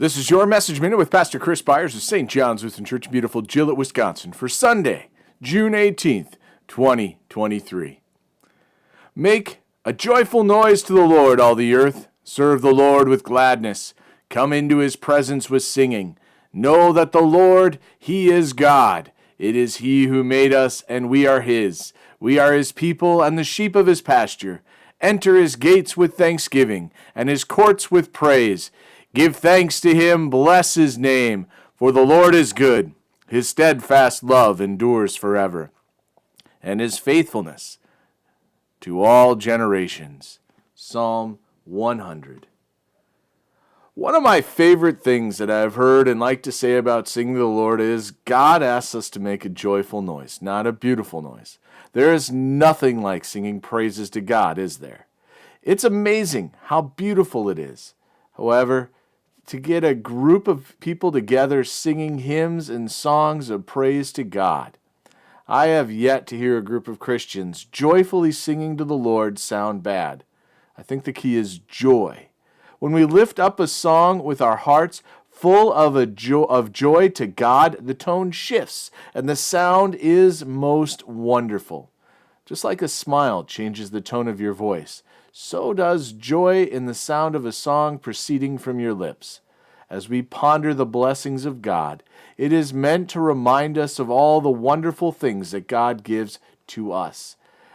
This is your Message Minute with Pastor Chris Byers of St. John's Lutheran Church in beautiful Gillett, Wisconsin for Sunday, June 18th, 2023. Make a joyful noise to the Lord, all the earth. Serve the Lord with gladness. Come into his presence with singing. Know that the Lord, he is God. It is he who made us, and we are his. We are his people and the sheep of his pasture. Enter his gates with thanksgiving, and his courts with praise. Give thanks to him, bless his name, for the Lord is good. His steadfast love endures forever, and his faithfulness to all generations. Psalm 100. One of my favorite things that I've heard and like to say about singing to the Lord is God asks us to make a joyful noise, not a beautiful noise. There is nothing like singing praises to God, is there? It's amazing how beautiful it is. However, to get a group of people together singing hymns and songs of praise to God, I have yet to hear a group of Christians joyfully singing to the Lord sound bad. I think the key is joy. When we lift up a song with our hearts full of joy to God, the tone shifts and the sound is most wonderful. Just like a smile changes the tone of your voice, so does joy in the sound of a song proceeding from your lips. As we ponder the blessings of God, it is meant to remind us of all the wonderful things that God gives to us,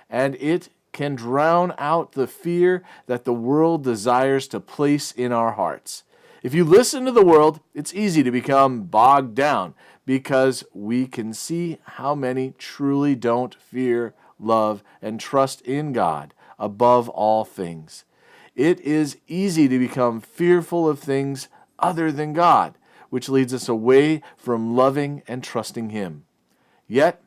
and it can drown out the fear that the world desires to place in our hearts. If you listen to the world, it's easy to become bogged down because we can see how many truly don't fear, love, and trust in God above all things. It is easy to become fearful of things other than God, which leads us away from loving and trusting him. Yet,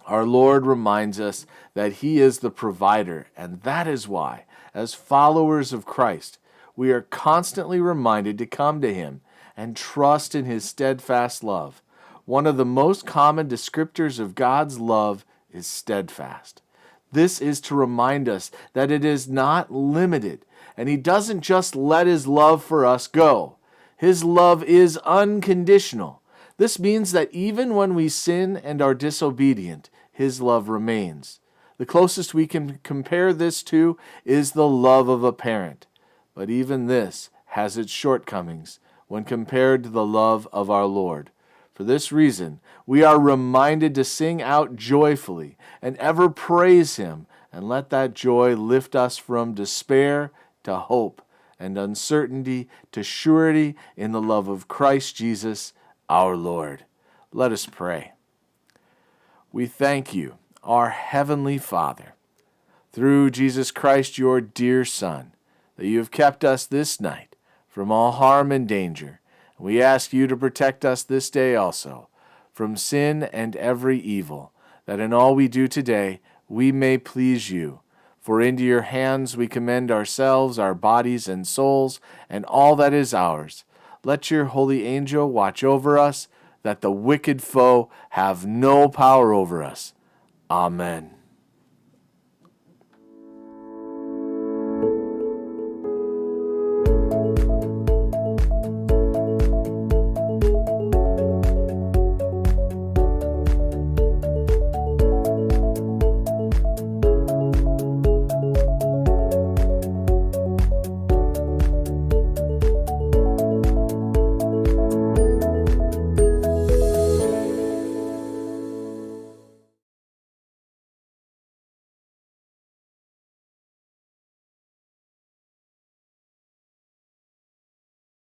our Lord reminds us that he is the provider, and that is why, as followers of Christ, we are constantly reminded to come to him and trust in his steadfast love. One of the most common descriptors of God's love is steadfast. This is to remind us that it is not limited, and he doesn't just let his love for us go. His love is unconditional. This means that even when we sin and are disobedient, his love remains. The closest we can compare this to is the love of a parent. But even this has its shortcomings when compared to the love of our Lord. For this reason, we are reminded to sing out joyfully and ever praise him, and let that joy lift us from despair to hope and uncertainty to surety in the love of Christ Jesus our Lord. Let us pray. We thank you, our Heavenly Father, through Jesus Christ, your dear Son, that you have kept us this night from all harm and danger. We ask you to protect us this day also from sin and every evil, that in all we do today we may please you. For into your hands we commend ourselves, our bodies and souls, and all that is ours. Let your holy angel watch over us, that the wicked foe have no power over us. Amen.